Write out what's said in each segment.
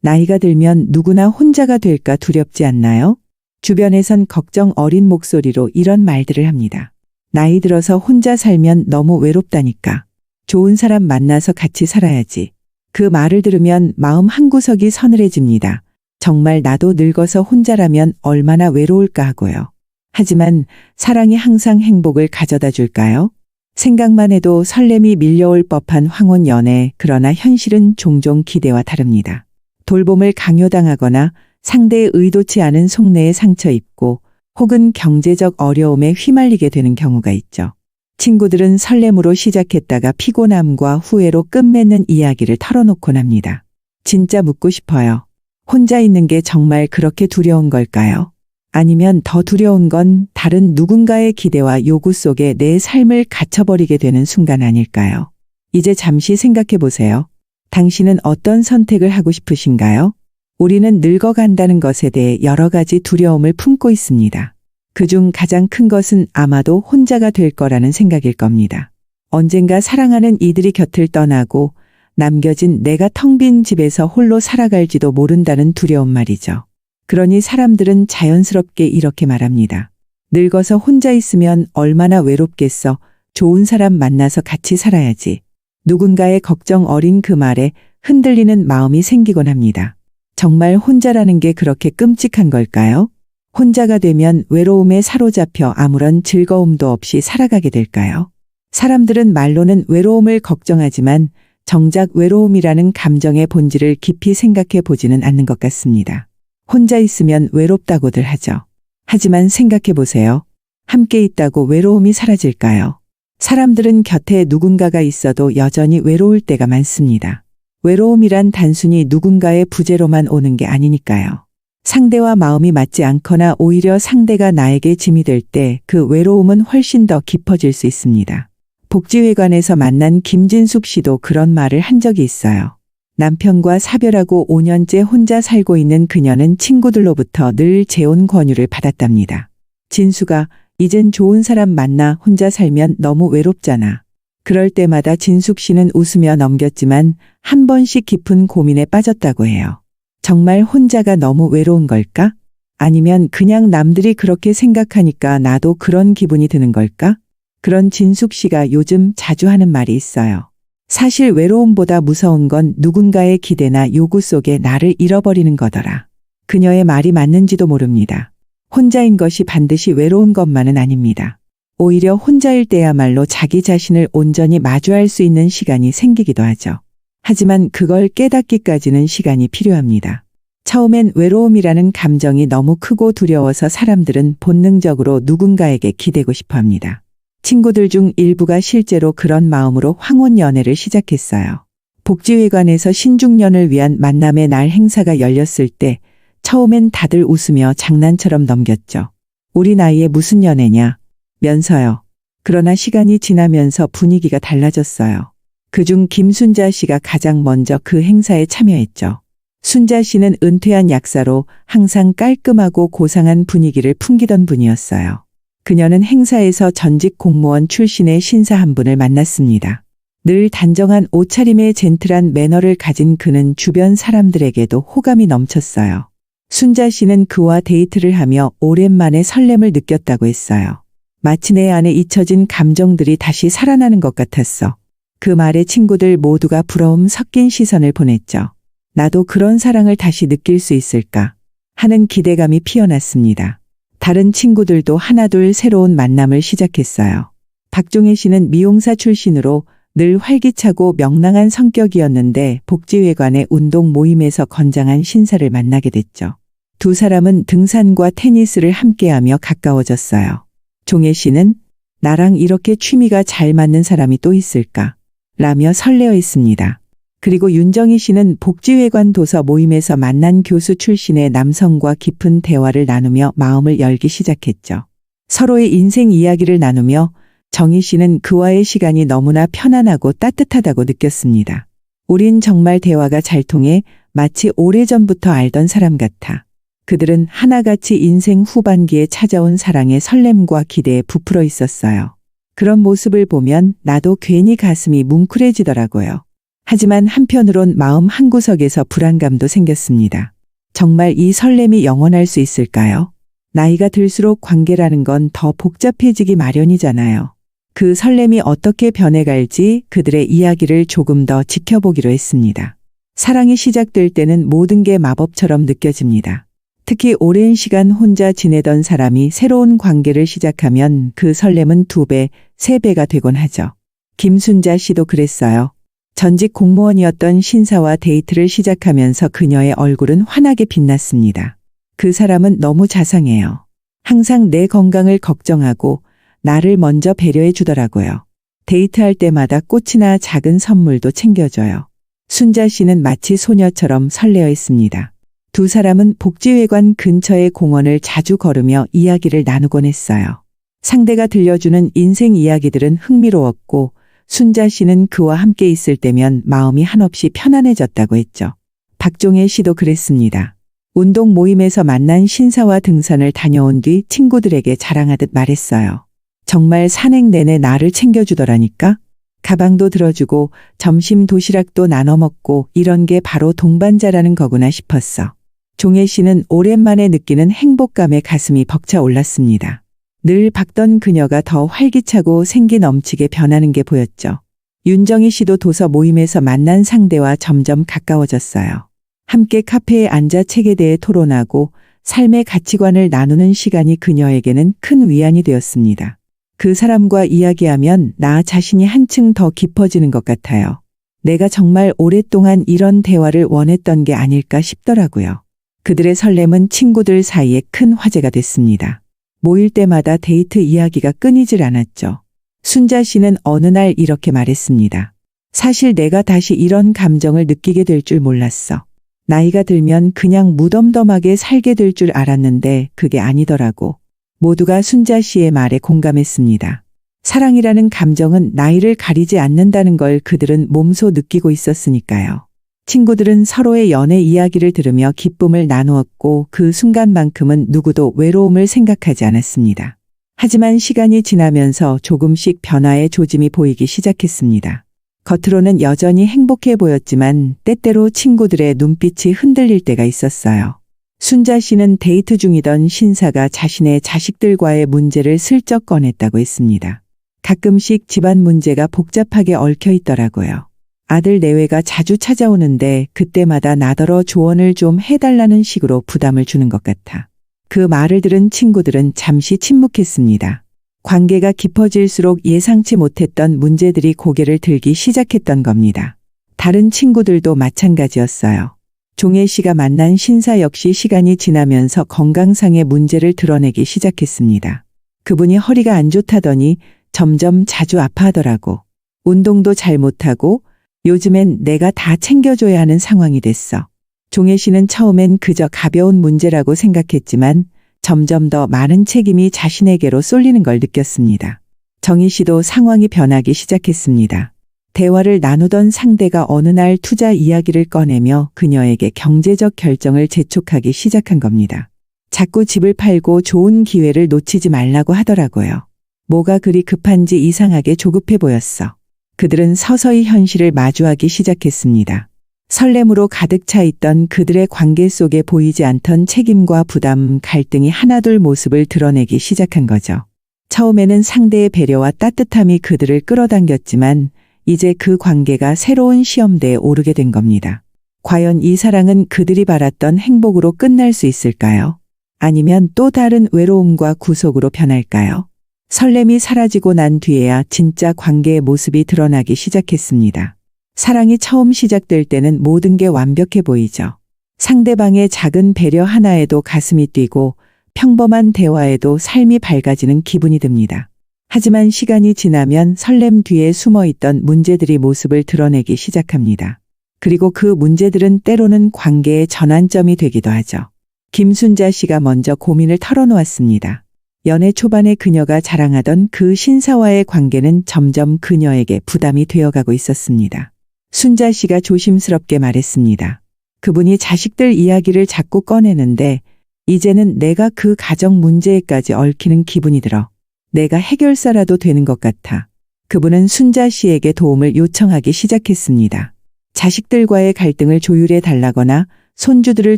나이가 들면 누구나 혼자가 될까 두렵지 않나요? 주변에선 걱정 어린 목소리로 이런 말들을 합니다. 나이 들어서 혼자 살면 너무 외롭다니까. 좋은 사람 만나서 같이 살아야지. 그 말을 들으면 마음 한구석이 서늘해집니다. 정말 나도 늙어서 혼자라면 얼마나 외로울까 하고요. 하지만 사랑이 항상 행복을 가져다 줄까요? 생각만 해도 설렘이 밀려올 법한 황혼 연애, 그러나 현실은 종종 기대와 다릅니다. 돌봄을 강요당하거나 상대의 의도치 않은 속내에 상처 입고 혹은 경제적 어려움에 휘말리게 되는 경우가 있죠. 친구들은 설렘으로 시작했다가 피곤함과 후회로 끝맺는 이야기를 털어놓곤 합니다. 진짜 묻고 싶어요. 혼자 있는 게 정말 그렇게 두려운 걸까요? 아니면 더 두려운 건 다른 누군가의 기대와 요구 속에 내 삶을 갇혀버리게 되는 순간 아닐까요? 이제 잠시 생각해 보세요. 당신은 어떤 선택을 하고 싶으신가요? 우리는 늙어간다는 것에 대해 여러 가지 두려움을 품고 있습니다. 그중 가장 큰 것은 아마도 혼자가 될 거라는 생각일 겁니다. 언젠가 사랑하는 이들이 곁을 떠나고 남겨진 내가 텅 빈 집에서 홀로 살아갈지도 모른다는 두려움 말이죠. 그러니 사람들은 자연스럽게 이렇게 말합니다. 늙어서 혼자 있으면 얼마나 외롭겠어. 좋은 사람 만나서 같이 살아야지. 누군가의 걱정 어린 그 말에 흔들리는 마음이 생기곤 합니다. 정말 혼자라는 게 그렇게 끔찍한 걸까요? 혼자가 되면 외로움에 사로잡혀 아무런 즐거움도 없이 살아가게 될까요? 사람들은 말로는 외로움을 걱정하지만 정작 외로움이라는 감정의 본질을 깊이 생각해 보지는 않는 것 같습니다. 혼자 있으면 외롭다고들 하죠. 하지만 생각해 보세요. 함께 있다고 외로움이 사라질까요? 사람들은 곁에 누군가가 있어도 여전히 외로울 때가 많습니다. 외로움이란 단순히 누군가의 부재로만 오는 게 아니니까요. 상대와 마음이 맞지 않거나 오히려 상대가 나에게 짐이 될 때 그 외로움은 훨씬 더 깊어질 수 있습니다. 복지회관에서 만난 김진숙 씨도 그런 말을 한 적이 있어요. 남편과 사별하고 5년째 혼자 살고 있는 그녀는 친구들로부터 늘 재혼 권유를 받았답니다. 진수가 이젠 좋은 사람 만나 혼자 살면 너무 외롭잖아. 그럴 때마다 진숙 씨는 웃으며 넘겼지만 한 번씩 깊은 고민에 빠졌다고 해요. 정말 혼자가 너무 외로운 걸까? 아니면 그냥 남들이 그렇게 생각하니까 나도 그런 기분이 드는 걸까? 그런 진숙 씨가 요즘 자주 하는 말이 있어요. 사실 외로움보다 무서운 건 누군가의 기대나 요구 속에 나를 잃어버리는 거더라. 그녀의 말이 맞는지도 모릅니다. 혼자인 것이 반드시 외로운 것만은 아닙니다. 오히려 혼자일 때야말로 자기 자신을 온전히 마주할 수 있는 시간이 생기기도 하죠. 하지만 그걸 깨닫기까지는 시간이 필요합니다. 처음엔 외로움이라는 감정이 너무 크고 두려워서 사람들은 본능적으로 누군가에게 기대고 싶어 합니다. 친구들 중 일부가 실제로 그런 마음으로 황혼 연애를 시작했어요. 복지회관에서 신중년을 위한 만남의 날 행사가 열렸을 때 처음엔 다들 웃으며 장난처럼 넘겼죠. 우리 나이에 무슨 연애냐? 면서요. 그러나 시간이 지나면서 분위기가 달라졌어요. 그중 김순자 씨가 가장 먼저 그 행사에 참여했죠. 순자 씨는 은퇴한 약사로 항상 깔끔하고 고상한 분위기를 풍기던 분이었어요. 그녀는 행사에서 전직 공무원 출신의 신사 한 분을 만났습니다. 늘 단정한 옷차림의 젠틀한 매너를 가진 그는 주변 사람들에게도 호감이 넘쳤어요. 순자 씨는 그와 데이트를 하며 오랜만에 설렘을 느꼈다고 했어요. 마치 내 안에 잊혀진 감정들이 다시 살아나는 것 같았어. 그 말에 친구들 모두가 부러움 섞인 시선을 보냈죠. 나도 그런 사랑을 다시 느낄 수 있을까 하는 기대감이 피어났습니다. 다른 친구들도 하나둘 새로운 만남을 시작했어요. 박종혜 씨는 미용사 출신으로 늘 활기차고 명랑한 성격이었는데 복지회관의 운동 모임에서 건장한 신사를 만나게 됐죠. 두 사람은 등산과 테니스를 함께하며 가까워졌어요. 종혜 씨는 나랑 이렇게 취미가 잘 맞는 사람이 또 있을까? 라며 설레어했습니다. 그리고 윤정희 씨는 복지회관 도서 모임에서 만난 교수 출신의 남성과 깊은 대화를 나누며 마음을 열기 시작했죠. 서로의 인생 이야기를 나누며 정희 씨는 그와의 시간이 너무나 편안하고 따뜻하다고 느꼈습니다. 우린 정말 대화가 잘 통해 마치 오래전부터 알던 사람 같아. 그들은 하나같이 인생 후반기에 찾아온 사랑의 설렘과 기대에 부풀어 있었어요. 그런 모습을 보면 나도 괜히 가슴이 뭉클해지더라고요. 하지만 한편으론 마음 한구석에서 불안감도 생겼습니다. 정말 이 설렘이 영원할 수 있을까요? 나이가 들수록 관계라는 건 더 복잡해지기 마련이잖아요. 그 설렘이 어떻게 변해갈지 그들의 이야기를 조금 더 지켜보기로 했습니다. 사랑이 시작될 때는 모든 게 마법처럼 느껴집니다. 특히 오랜 시간 혼자 지내던 사람이 새로운 관계를 시작하면 그 설렘은 2배, 3배가 되곤 하죠. 김순자 씨도 그랬어요. 전직 공무원이었던 신사와 데이트를 시작하면서 그녀의 얼굴은 환하게 빛났습니다. 그 사람은 너무 자상해요. 항상 내 건강을 걱정하고 나를 먼저 배려해 주더라고요. 데이트할 때마다 꽃이나 작은 선물도 챙겨줘요. 순자 씨는 마치 소녀처럼 설레어 있습니다. 두 사람은 복지회관 근처의 공원을 자주 걸으며 이야기를 나누곤 했어요. 상대가 들려주는 인생 이야기들은 흥미로웠고 순자 씨는 그와 함께 있을 때면 마음이 한없이 편안해졌다고 했죠. 박종혜 씨도 그랬습니다. 운동 모임에서 만난 신사와 등산을 다녀온 뒤 친구들에게 자랑하듯 말했어요. 정말 산행 내내 나를 챙겨주더라니까? 가방도 들어주고 점심 도시락도 나눠 먹고 이런 게 바로 동반자라는 거구나 싶었어. 종혜 씨는 오랜만에 느끼는 행복감에 가슴이 벅차 올랐습니다. 늘 봤던 그녀가 더 활기차고 생기 넘치게 변하는 게 보였죠. 윤정희 씨도 도서 모임에서 만난 상대와 점점 가까워졌어요. 함께 카페에 앉아 책에 대해 토론하고 삶의 가치관을 나누는 시간이 그녀에게는 큰 위안이 되었습니다. 그 사람과 이야기하면 나 자신이 한층 더 깊어지는 것 같아요. 내가 정말 오랫동안 이런 대화를 원했던 게 아닐까 싶더라고요. 그들의 설렘은 친구들 사이에 큰 화제가 됐습니다. 모일 때마다 데이트 이야기가 끊이질 않았죠. 순자 씨는 어느 날 이렇게 말했습니다. 사실 내가 다시 이런 감정을 느끼게 될 줄 몰랐어. 나이가 들면 그냥 무덤덤하게 살게 될 줄 알았는데 그게 아니더라고. 모두가 순자 씨의 말에 공감했습니다. 사랑이라는 감정은 나이를 가리지 않는다는 걸 그들은 몸소 느끼고 있었으니까요. 친구들은 서로의 연애 이야기를 들으며 기쁨을 나누었고 그 순간만큼은 누구도 외로움을 생각하지 않았습니다. 하지만 시간이 지나면서 조금씩 변화의 조짐이 보이기 시작했습니다. 겉으로는 여전히 행복해 보였지만 때때로 친구들의 눈빛이 흔들릴 때가 있었어요. 순자 씨는 데이트 중이던 신사가 자신의 자식들과의 문제를 슬쩍 꺼냈다고 했습니다. 가끔씩 집안 문제가 복잡하게 얽혀 있더라고요. 아들 내외가 자주 찾아오는데 그때마다 나더러 조언을 좀 해달라는 식으로 부담을 주는 것 같아. 그 말을 들은 친구들은 잠시 침묵했습니다. 관계가 깊어질수록 예상치 못했던 문제들이 고개를 들기 시작했던 겁니다. 다른 친구들도 마찬가지였어요. 종혜 씨가 만난 신사 역시 시간이 지나면서 건강상의 문제를 드러내기 시작했습니다. 그분이 허리가 안 좋다더니 점점 자주 아파하더라고. 운동도 잘 못하고 요즘엔 내가 다 챙겨줘야 하는 상황이 됐어. 종혜 씨는 처음엔 그저 가벼운 문제라고 생각했지만 점점 더 많은 책임이 자신에게로 쏠리는 걸 느꼈습니다. 정희 씨도 상황이 변하기 시작했습니다. 대화를 나누던 상대가 어느 날 투자 이야기를 꺼내며 그녀에게 경제적 결정을 재촉하기 시작한 겁니다. 자꾸 집을 팔고 좋은 기회를 놓치지 말라고 하더라고요. 뭐가 그리 급한지 이상하게 조급해 보였어. 그들은 서서히 현실을 마주하기 시작했습니다. 설렘으로 가득 차 있던 그들의 관계 속에 보이지 않던 책임과 부담, 갈등이 하나둘 모습을 드러내기 시작한 거죠. 처음에는 상대의 배려와 따뜻함이 그들을 끌어당겼지만 이제 그 관계가 새로운 시험대에 오르게 된 겁니다. 과연 이 사랑은 그들이 바랐던 행복으로 끝날 수 있을까요? 아니면 또 다른 외로움과 구속으로 변할까요? 설렘이 사라지고 난 뒤에야 진짜 관계의 모습이 드러나기 시작했습니다. 사랑이 처음 시작될 때는 모든 게 완벽해 보이죠. 상대방의 작은 배려 하나에도 가슴이 뛰고 평범한 대화에도 삶이 밝아지는 기분이 듭니다. 하지만 시간이 지나면 설렘 뒤에 숨어있던 문제들이 모습을 드러내기 시작합니다. 그리고 그 문제들은 때로는 관계의 전환점이 되기도 하죠. 김순자 씨가 먼저 고민을 털어놓았습니다. 연애 초반에 그녀가 자랑하던 그 신사와의 관계는 점점 그녀에게 부담이 되어가고 있었습니다. 순자 씨가 조심스럽게 말했습니다. 그분이 자식들 이야기를 자꾸 꺼내는데 이제는 내가 그 가정 문제에까지 얽히는 기분이 들어. 내가 해결사라도 되는 것 같아. 그분은 순자 씨에게 도움을 요청하기 시작했습니다. 자식들과의 갈등을 조율해 달라거나 손주들을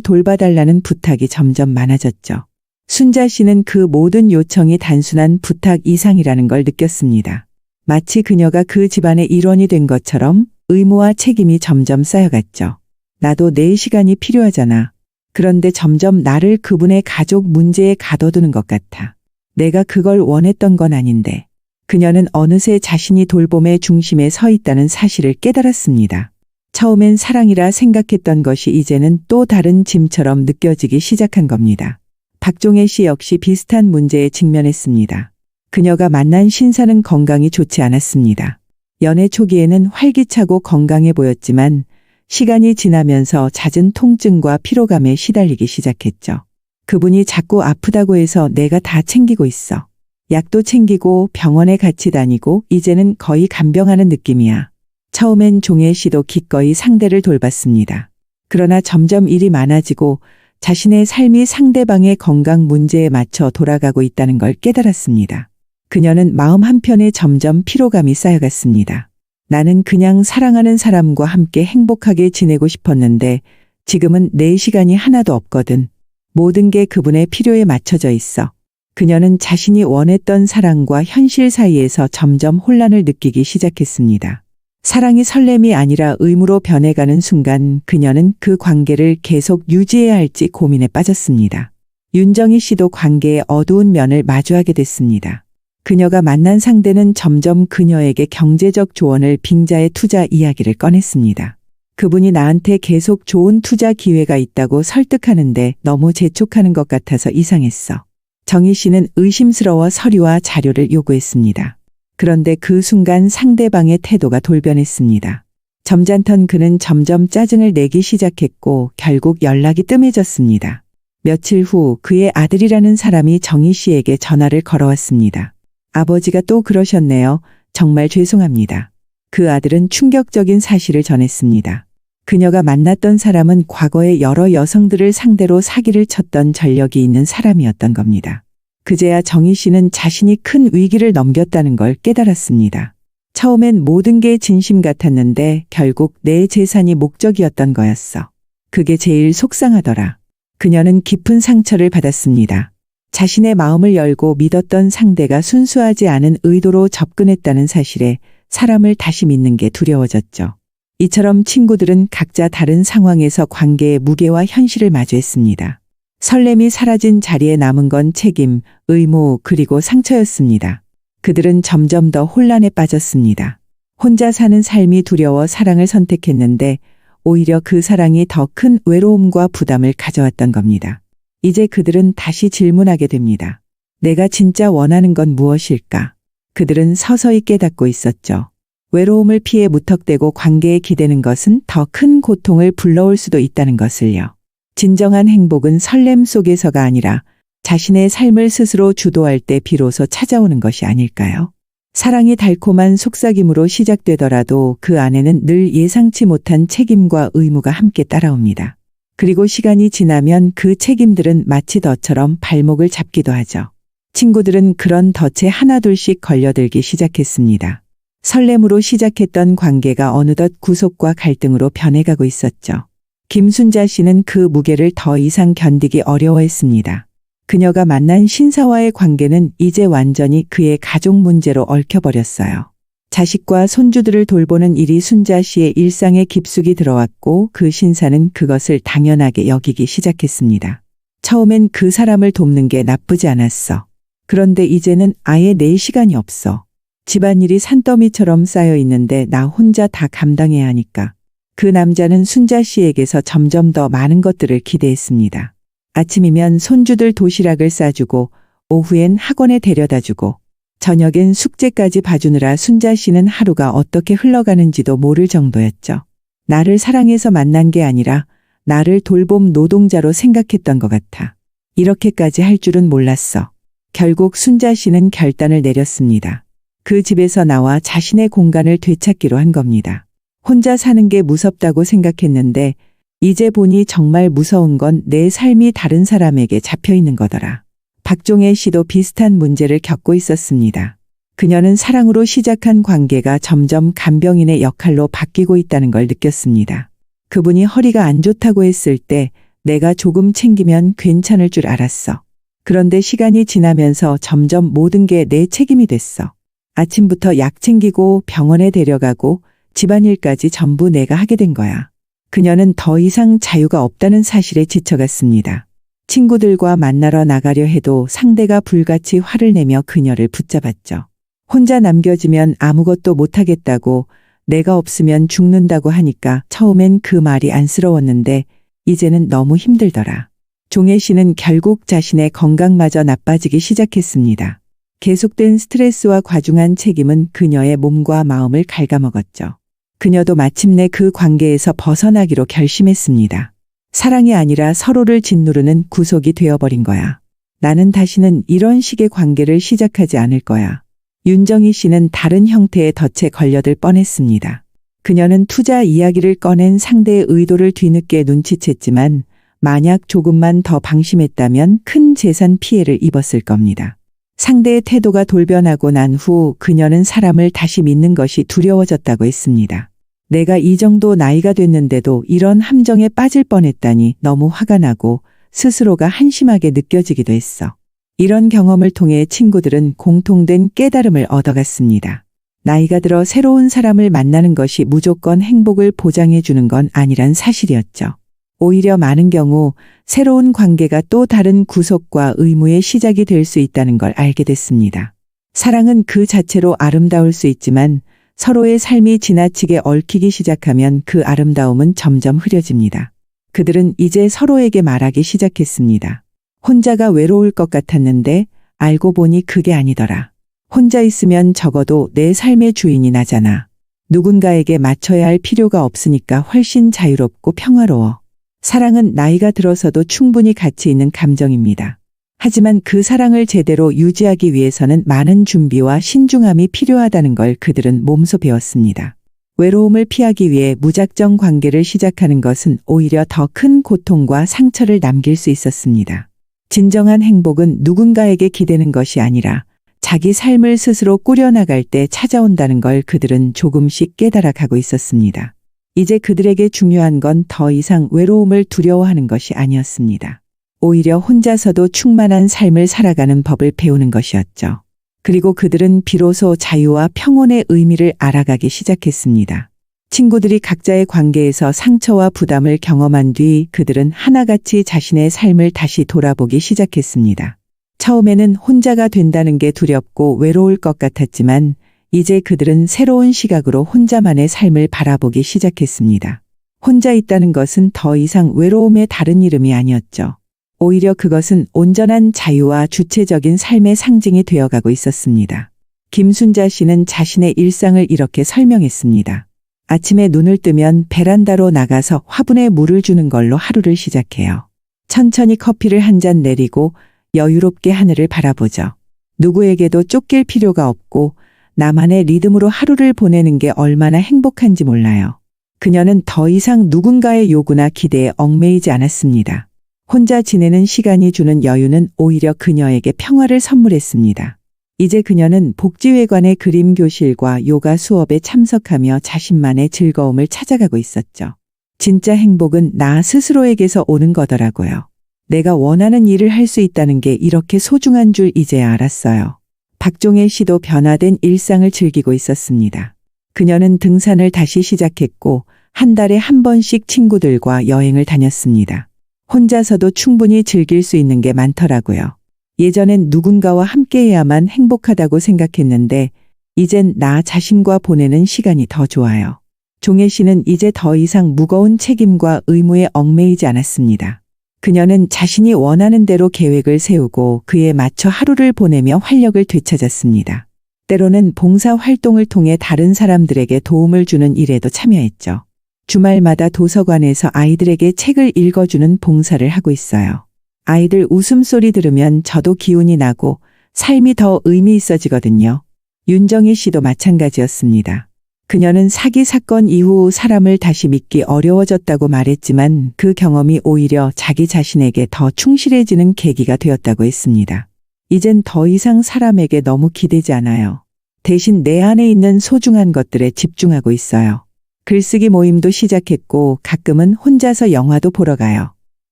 돌봐달라는 부탁이 점점 많아졌죠. 순자 씨는 그 모든 요청이 단순한 부탁 이상이라는 걸 느꼈습니다. 마치 그녀가 그 집안의 일원이 된 것처럼 의무와 책임이 점점 쌓여갔죠. 나도 내 시간이 필요하잖아. 그런데 점점 나를 그분의 가족 문제에 가둬두는 것 같아. 내가 그걸 원했던 건 아닌데. 그녀는 어느새 자신이 돌봄의 중심에 서 있다는 사실을 깨달았습니다. 처음엔 사랑이라 생각했던 것이 이제는 또 다른 짐처럼 느껴지기 시작한 겁니다. 박종혜 씨 역시 비슷한 문제에 직면했습니다. 그녀가 만난 신사는 건강이 좋지 않았습니다. 연애 초기에는 활기차고 건강해 보였지만 시간이 지나면서 잦은 통증과 피로감에 시달리기 시작했죠. 그분이 자꾸 아프다고 해서 내가 다 챙기고 있어. 약도 챙기고 병원에 같이 다니고 이제는 거의 간병하는 느낌이야. 처음엔 종혜 씨도 기꺼이 상대를 돌봤습니다. 그러나 점점 일이 많아지고 자신의 삶이 상대방의 건강 문제에 맞춰 돌아가고 있다는 걸 깨달았습니다. 그녀는 마음 한편에 점점 피로감이 쌓여갔습니다. 나는 그냥 사랑하는 사람과 함께 행복하게 지내고 싶었는데 지금은 내 시간이 하나도 없거든. 모든 게 그분의 필요에 맞춰져 있어. 그녀는 자신이 원했던 사랑과 현실 사이에서 점점 혼란을 느끼기 시작했습니다. 사랑이 설렘이 아니라 의무로 변해가는 순간 그녀는 그 관계를 계속 유지해야 할지 고민에 빠졌습니다. 윤정희 씨도 관계의 어두운 면을 마주하게 됐습니다. 그녀가 만난 상대는 점점 그녀에게 경제적 조언을 빙자해 투자 이야기를 꺼냈습니다. 그분이 나한테 계속 좋은 투자 기회가 있다고 설득하는데 너무 재촉하는 것 같아서 이상했어. 정희 씨는 의심스러워 서류와 자료를 요구했습니다. 그런데 그 순간 상대방의 태도가 돌변했습니다. 점잖던 그는 점점 짜증을 내기 시작했고 결국 연락이 뜸해졌습니다. 며칠 후 그의 아들이라는 사람이 정희 씨에게 전화를 걸어왔습니다. 아버지가 또 그러셨네요. 정말 죄송합니다. 그 아들은 충격적인 사실을 전했습니다. 그녀가 만났던 사람은 과거에 여러 여성들을 상대로 사기를 쳤던 전력이 있는 사람이었던 겁니다. 그제야 정희 씨는 자신이 큰 위기를 넘겼다는 걸 깨달았습니다. 처음엔 모든 게 진심 같았는데 결국 내 재산이 목적이었던 거였어. 그게 제일 속상하더라. 그녀는 깊은 상처를 받았습니다. 자신의 마음을 열고 믿었던 상대가 순수하지 않은 의도로 접근했다는 사실에 사람을 다시 믿는 게 두려워졌죠. 이처럼 친구들은 각자 다른 상황에서 관계의 무게와 현실을 마주했습니다. 설렘이 사라진 자리에 남은 건 책임, 의무, 그리고 상처였습니다. 그들은 점점 더 혼란에 빠졌습니다. 혼자 사는 삶이 두려워 사랑을 선택했는데 오히려 그 사랑이 더 큰 외로움과 부담을 가져왔던 겁니다. 이제 그들은 다시 질문하게 됩니다. 내가 진짜 원하는 건 무엇일까? 그들은 서서히 깨닫고 있었죠. 외로움을 피해 무턱대고 관계에 기대는 것은 더 큰 고통을 불러올 수도 있다는 것을요. 진정한 행복은 설렘 속에서가 아니라 자신의 삶을 스스로 주도할 때 비로소 찾아오는 것이 아닐까요? 사랑이 달콤한 속삭임으로 시작되더라도 그 안에는 늘 예상치 못한 책임과 의무가 함께 따라옵니다. 그리고 시간이 지나면 그 책임들은 마치 덫처럼 발목을 잡기도 하죠. 친구들은 그런 덫에 하나둘씩 걸려들기 시작했습니다. 설렘으로 시작했던 관계가 어느덧 구속과 갈등으로 변해가고 있었죠. 김순자 씨는 그 무게를 더 이상 견디기 어려워했습니다. 그녀가 만난 신사와의 관계는 이제 완전히 그의 가족 문제로 얽혀버렸어요. 자식과 손주들을 돌보는 일이 순자 씨의 일상에 깊숙이 들어왔고 그 신사는 그것을 당연하게 여기기 시작했습니다. 처음엔 그 사람을 돕는 게 나쁘지 않았어. 그런데 이제는 아예 내 시간이 없어. 집안일이 산더미처럼 쌓여 있는데 나 혼자 다 감당해야 하니까. 그 남자는 순자 씨에게서 점점 더 많은 것들을 기대했습니다. 아침이면 손주들 도시락을 싸주고 오후엔 학원에 데려다주고 저녁엔 숙제까지 봐주느라 순자 씨는 하루가 어떻게 흘러가는지도 모를 정도였죠. 나를 사랑해서 만난 게 아니라 나를 돌봄 노동자로 생각했던 것 같아. 이렇게까지 할 줄은 몰랐어. 결국 순자 씨는 결단을 내렸습니다. 그 집에서 나와 자신의 공간을 되찾기로 한 겁니다. 혼자 사는 게 무섭다고 생각했는데 이제 보니 정말 무서운 건 내 삶이 다른 사람에게 잡혀 있는 거더라. 박종혜 씨도 비슷한 문제를 겪고 있었습니다. 그녀는 사랑으로 시작한 관계가 점점 간병인의 역할로 바뀌고 있다는 걸 느꼈습니다. 그분이 허리가 안 좋다고 했을 때 내가 조금 챙기면 괜찮을 줄 알았어. 그런데 시간이 지나면서 점점 모든 게 내 책임이 됐어. 아침부터 약 챙기고 병원에 데려가고 집안일까지 전부 내가 하게 된 거야. 그녀는 더 이상 자유가 없다는 사실에 지쳐갔습니다. 친구들과 만나러 나가려 해도 상대가 불같이 화를 내며 그녀를 붙잡았죠. 혼자 남겨지면 아무것도 못하겠다고, 내가 없으면 죽는다고 하니까 처음엔 그 말이 안쓰러웠는데 이제는 너무 힘들더라. 종혜 씨는 결국 자신의 건강마저 나빠지기 시작했습니다. 계속된 스트레스와 과중한 책임은 그녀의 몸과 마음을 갉아먹었죠. 그녀도 마침내 그 관계에서 벗어나기로 결심했습니다. 사랑이 아니라 서로를 짓누르는 구속이 되어버린 거야. 나는 다시는 이런 식의 관계를 시작하지 않을 거야. 윤정희 씨는 다른 형태의 덫에 걸려들 뻔했습니다. 그녀는 투자 이야기를 꺼낸 상대의 의도를 뒤늦게 눈치챘지만 만약 조금만 더 방심했다면 큰 재산 피해를 입었을 겁니다. 상대의 태도가 돌변하고 난 후 그녀는 사람을 다시 믿는 것이 두려워졌다고 했습니다. 내가 이 정도 나이가 됐는데도 이런 함정에 빠질 뻔했다니 너무 화가 나고 스스로가 한심하게 느껴지기도 했어. 이런 경험을 통해 친구들은 공통된 깨달음을 얻어갔습니다. 나이가 들어 새로운 사람을 만나는 것이 무조건 행복을 보장해 주는 건 아니란 사실이었죠. 오히려 많은 경우 새로운 관계가 또 다른 구속과 의무의 시작이 될 수 있다는 걸 알게 됐습니다. 사랑은 그 자체로 아름다울 수 있지만 서로의 삶이 지나치게 얽히기 시작하면 그 아름다움은 점점 흐려집니다. 그들은 이제 서로에게 말하기 시작했습니다. 혼자가 외로울 것 같았는데 알고 보니 그게 아니더라. 혼자 있으면 적어도 내 삶의 주인이 나잖아. 누군가에게 맞춰야 할 필요가 없으니까 훨씬 자유롭고 평화로워. 사랑은 나이가 들어서도 충분히 가치 있는 감정입니다. 하지만 그 사랑을 제대로 유지하기 위해서는 많은 준비와 신중함이 필요하다는 걸 그들은 몸소 배웠습니다. 외로움을 피하기 위해 무작정 관계를 시작하는 것은 오히려 더 큰 고통과 상처를 남길 수 있었습니다. 진정한 행복은 누군가에게 기대는 것이 아니라 자기 삶을 스스로 꾸려나갈 때 찾아온다는 걸 그들은 조금씩 깨달아가고 있었습니다. 이제 그들에게 중요한 건 더 이상 외로움을 두려워하는 것이 아니었습니다. 오히려 혼자서도 충만한 삶을 살아가는 법을 배우는 것이었죠. 그리고 그들은 비로소 자유와 평온의 의미를 알아가기 시작했습니다. 친구들이 각자의 관계에서 상처와 부담을 경험한 뒤 그들은 하나같이 자신의 삶을 다시 돌아보기 시작했습니다. 처음에는 혼자가 된다는 게 두렵고 외로울 것 같았지만 이제 그들은 새로운 시각으로 혼자만의 삶을 바라보기 시작했습니다. 혼자 있다는 것은 더 이상 외로움의 다른 이름이 아니었죠. 오히려 그것은 온전한 자유와 주체적인 삶의 상징이 되어가고 있었습니다. 김순자 씨는 자신의 일상을 이렇게 설명했습니다. 아침에 눈을 뜨면 베란다로 나가서 화분에 물을 주는 걸로 하루를 시작해요. 천천히 커피를 한 잔 내리고 여유롭게 하늘을 바라보죠. 누구에게도 쫓길 필요가 없고 나만의 리듬으로 하루를 보내는 게 얼마나 행복한지 몰라요. 그녀는 더 이상 누군가의 요구나 기대에 얽매이지 않았습니다. 혼자 지내는 시간이 주는 여유는 오히려 그녀에게 평화를 선물했습니다. 이제 그녀는 복지회관의 그림 교실과 요가 수업에 참석하며 자신만의 즐거움을 찾아가고 있었죠. 진짜 행복은 나 스스로에게서 오는 거더라고요. 내가 원하는 일을 할 수 있다는 게 이렇게 소중한 줄 이제야 알았어요. 박종혜 씨도 변화된 일상을 즐기고 있었습니다. 그녀는 등산을 다시 시작했고 한 달에 한 번씩 친구들과 여행을 다녔습니다. 혼자서도 충분히 즐길 수 있는 게 많더라고요. 예전엔 누군가와 함께해야만 행복하다고 생각했는데 이젠 나 자신과 보내는 시간이 더 좋아요. 종혜 씨는 이제 더 이상 무거운 책임과 의무에 얽매이지 않았습니다. 그녀는 자신이 원하는 대로 계획을 세우고 그에 맞춰 하루를 보내며 활력을 되찾았습니다. 때로는 봉사 활동을 통해 다른 사람들에게 도움을 주는 일에도 참여했죠. 주말마다 도서관에서 아이들에게 책을 읽어주는 봉사를 하고 있어요. 아이들 웃음소리 들으면 저도 기운이 나고 삶이 더 의미 있어지거든요. 윤정희 씨도 마찬가지였습니다. 그녀는 사기 사건 이후 사람을 다시 믿기 어려워졌다고 말했지만 그 경험이 오히려 자기 자신에게 더 충실해지는 계기가 되었다고 했습니다. 이젠 더 이상 사람에게 너무 기대지 않아요. 대신 내 안에 있는 소중한 것들에 집중하고 있어요. 글쓰기 모임도 시작했고 가끔은 혼자서 영화도 보러 가요.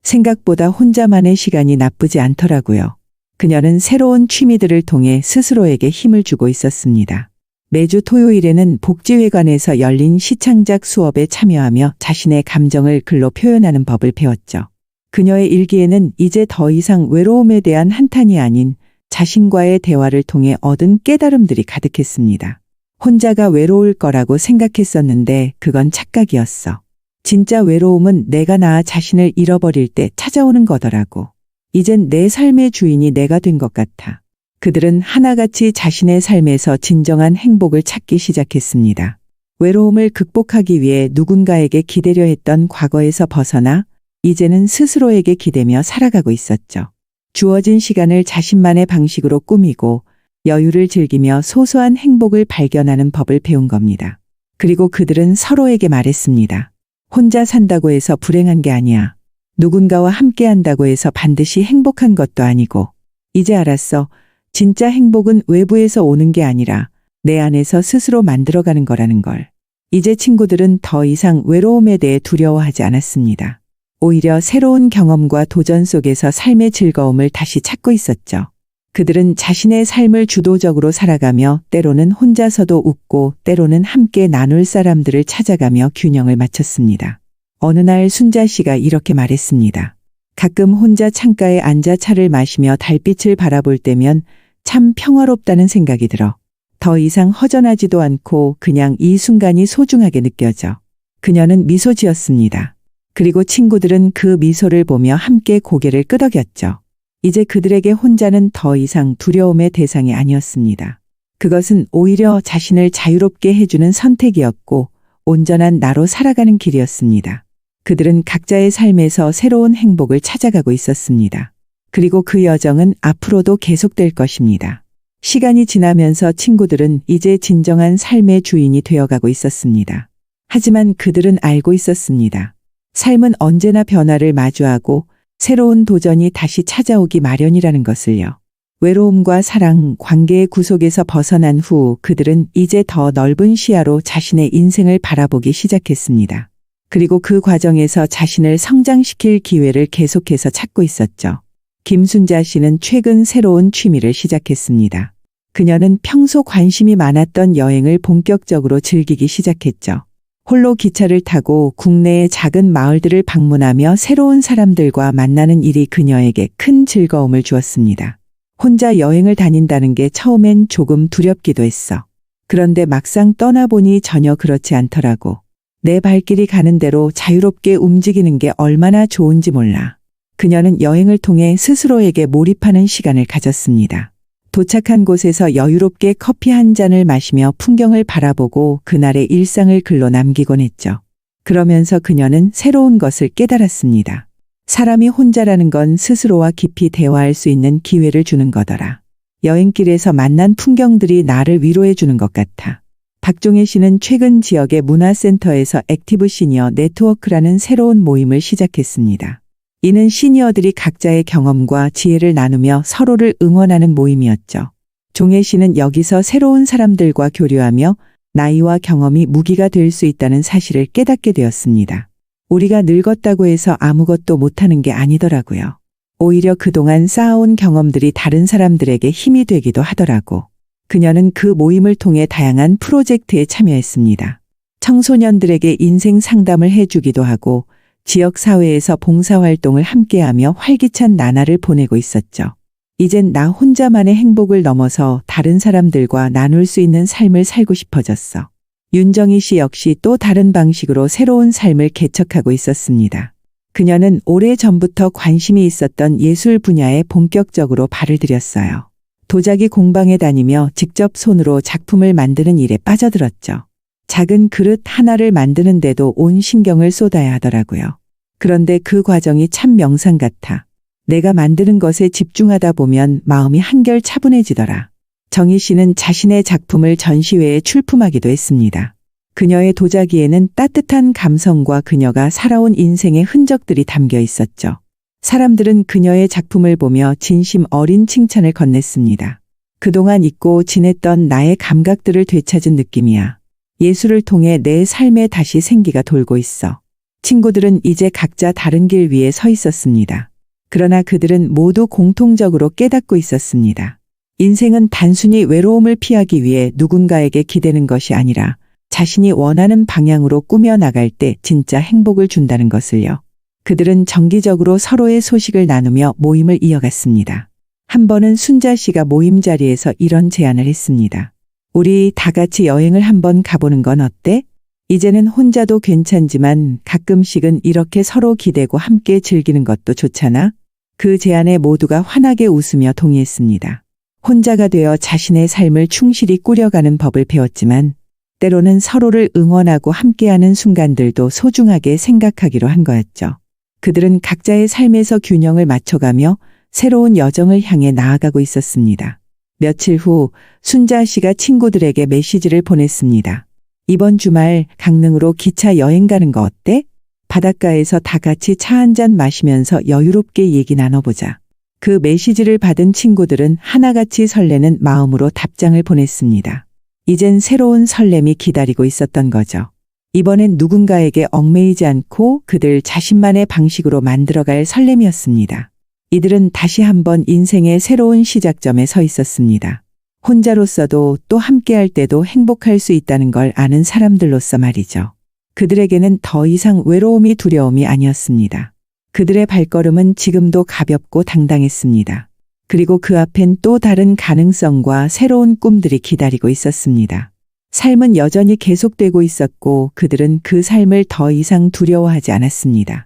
생각보다 혼자만의 시간이 나쁘지 않더라고요. 그녀는 새로운 취미들을 통해 스스로에게 힘을 주고 있었습니다. 매주 토요일에는 복지회관에서 열린 시창작 수업에 참여하며 자신의 감정을 글로 표현하는 법을 배웠죠. 그녀의 일기에는 이제 더 이상 외로움에 대한 한탄이 아닌 자신과의 대화를 통해 얻은 깨달음들이 가득했습니다. 혼자가 외로울 거라고 생각했었는데 그건 착각이었어. 진짜 외로움은 내가 나 자신을 잃어버릴 때 찾아오는 거더라고. 이젠 내 삶의 주인이 내가 된 것 같아. 그들은 하나같이 자신의 삶에서 진정한 행복을 찾기 시작했습니다. 외로움을 극복하기 위해 누군가에게 기대려 했던 과거에서 벗어나 이제는 스스로에게 기대며 살아가고 있었죠. 주어진 시간을 자신만의 방식으로 꾸미고 여유를 즐기며 소소한 행복을 발견하는 법을 배운 겁니다. 그리고 그들은 서로에게 말했습니다. 혼자 산다고 해서 불행한 게 아니야. 누군가와 함께 한다고 해서 반드시 행복한 것도 아니고. 이제 알았어. 진짜 행복은 외부에서 오는 게 아니라 내 안에서 스스로 만들어가는 거라는 걸. 이제 친구들은 더 이상 외로움에 대해 두려워하지 않았습니다. 오히려 새로운 경험과 도전 속에서 삶의 즐거움을 다시 찾고 있었죠. 그들은 자신의 삶을 주도적으로 살아가며 때로는 혼자서도 웃고 때로는 함께 나눌 사람들을 찾아가며 균형을 맞췄습니다. 어느 날 순자 씨가 이렇게 말했습니다. 가끔 혼자 창가에 앉아 차를 마시며 달빛을 바라볼 때면 참 평화롭다는 생각이 들어. 더 이상 허전하지도 않고 그냥 이 순간이 소중하게 느껴져. 그녀는 미소 지었습니다. 그리고 친구들은 그 미소를 보며 함께 고개를 끄덕였죠. 이제 그들에게 혼자는 더 이상 두려움의 대상이 아니었습니다. 그것은 오히려 자신을 자유롭게 해주는 선택이었고 온전한 나로 살아가는 길이었습니다. 그들은 각자의 삶에서 새로운 행복을 찾아가고 있었습니다. 그리고 그 여정은 앞으로도 계속될 것입니다. 시간이 지나면서 친구들은 이제 진정한 삶의 주인이 되어가고 있었습니다. 하지만 그들은 알고 있었습니다. 삶은 언제나 변화를 마주하고 새로운 도전이 다시 찾아오기 마련이라는 것을요. 외로움과 사랑, 관계의 구속에서 벗어난 후 그들은 이제 더 넓은 시야로 자신의 인생을 바라보기 시작했습니다. 그리고 그 과정에서 자신을 성장시킬 기회를 계속해서 찾고 있었죠. 김순자 씨는 최근 새로운 취미를 시작했습니다. 그녀는 평소 관심이 많았던 여행을 본격적으로 즐기기 시작했죠. 홀로 기차를 타고 국내의 작은 마을들을 방문하며 새로운 사람들과 만나는 일이 그녀에게 큰 즐거움을 주었습니다. 혼자 여행을 다닌다는 게 처음엔 조금 두렵기도 했어. 그런데 막상 떠나보니 전혀 그렇지 않더라고. 내 발길이 가는 대로 자유롭게 움직이는 게 얼마나 좋은지 몰라. 그녀는 여행을 통해 스스로에게 몰입하는 시간을 가졌습니다. 도착한 곳에서 여유롭게 커피 한 잔을 마시며 풍경을 바라보고 그날의 일상을 글로 남기곤 했죠. 그러면서 그녀는 새로운 것을 깨달았습니다. 사람이 혼자라는 건 스스로와 깊이 대화할 수 있는 기회를 주는 거더라. 여행길에서 만난 풍경들이 나를 위로해 주는 것 같아. 박종혜 씨는 최근 지역의 문화센터에서 액티브 시니어 네트워크라는 새로운 모임을 시작했습니다. 이는 시니어들이 각자의 경험과 지혜를 나누며 서로를 응원하는 모임이었죠. 종혜 씨는 여기서 새로운 사람들과 교류하며 나이와 경험이 무기가 될 수 있다는 사실을 깨닫게 되었습니다. 우리가 늙었다고 해서 아무것도 못하는 게 아니더라고요. 오히려 그동안 쌓아온 경험들이 다른 사람들에게 힘이 되기도 하더라고. 그녀는 그 모임을 통해 다양한 프로젝트에 참여했습니다. 청소년들에게 인생 상담을 해주기도 하고 지역사회에서 봉사활동을 함께하며 활기찬 나날을 보내고 있었죠. 이젠 나 혼자만의 행복을 넘어서 다른 사람들과 나눌 수 있는 삶을 살고 싶어졌어. 윤정희 씨 역시 또 다른 방식으로 새로운 삶을 개척하고 있었습니다. 그녀는 오래전부터 관심이 있었던 예술 분야에 본격적으로 발을 들였어요. 도자기 공방에 다니며 직접 손으로 작품을 만드는 일에 빠져들었죠. 작은 그릇 하나를 만드는데도 온 신경을 쏟아야 하더라고요. 그런데 그 과정이 참 명상 같아. 내가 만드는 것에 집중하다 보면 마음이 한결 차분해지더라. 정희 씨는 자신의 작품을 전시회에 출품하기도 했습니다. 그녀의 도자기에는 따뜻한 감성과 그녀가 살아온 인생의 흔적들이 담겨 있었죠. 사람들은 그녀의 작품을 보며 진심 어린 칭찬을 건넸습니다. 그동안 잊고 지냈던 나의 감각들을 되찾은 느낌이야. 예술을 통해 내 삶에 다시 생기가 돌고 있어. 친구들은 이제 각자 다른 길 위에 서 있었습니다. 그러나 그들은 모두 공통적으로 깨닫고 있었습니다. 인생은 단순히 외로움을 피하기 위해 누군가에게 기대는 것이 아니라 자신이 원하는 방향으로 꾸며 나갈 때 진짜 행복을 준다는 것을요. 그들은 정기적으로 서로의 소식을 나누며 모임을 이어갔습니다. 한 번은 순자 씨가 모임 자리에서 이런 제안을 했습니다. 우리 다 같이 여행을 한번 가보는 건 어때? 이제는 혼자도 괜찮지만 가끔씩은 이렇게 서로 기대고 함께 즐기는 것도 좋잖아. 그 제안에 모두가 환하게 웃으며 동의했습니다. 혼자가 되어 자신의 삶을 충실히 꾸려가는 법을 배웠지만 때로는 서로를 응원하고 함께하는 순간들도 소중하게 생각하기로 한 거였죠. 그들은 각자의 삶에서 균형을 맞춰가며 새로운 여정을 향해 나아가고 있었습니다. 며칠 후 순자 씨가 친구들에게 메시지를 보냈습니다. 이번 주말 강릉으로 기차 여행 가는 거 어때? 바닷가에서 다 같이 차 한 잔 마시면서 여유롭게 얘기 나눠보자. 그 메시지를 받은 친구들은 하나같이 설레는 마음으로 답장을 보냈습니다. 이젠 새로운 설렘이 기다리고 있었던 거죠. 이번엔 누군가에게 얽매이지 않고 그들 자신만의 방식으로 만들어갈 설렘이었습니다. 이들은 다시 한번 인생의 새로운 시작점에 서 있었습니다. 혼자로서도 또 함께할 때도 행복할 수 있다는 걸 아는 사람들로서 말이죠. 그들에게는 더 이상 외로움이 두려움이 아니었습니다. 그들의 발걸음은 지금도 가볍고 당당했습니다. 그리고 그 앞엔 또 다른 가능성과 새로운 꿈들이 기다리고 있었습니다. 삶은 여전히 계속되고 있었고 그들은 그 삶을 더 이상 두려워하지 않았습니다.